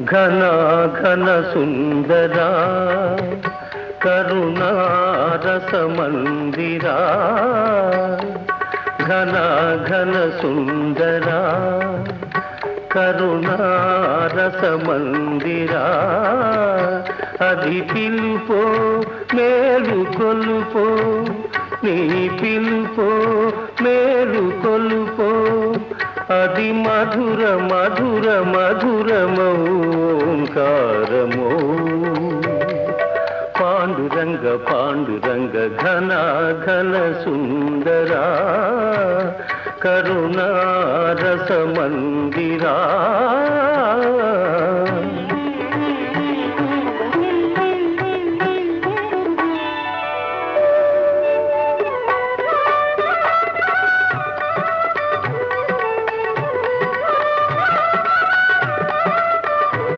ఘన ఘన సుందరా కరుణారస మందిరా ఘన ఘన సుందరా కరుణారస మందిరా అది పిలుపో మేలు కొలుపో నీ పిలుపో మేలు కొలుపో అది మధుర మధుర మధురమౌంకారమో పాండురంగ పాండురంగ ఘన ఘన సుందరా కరుణారస మందిరా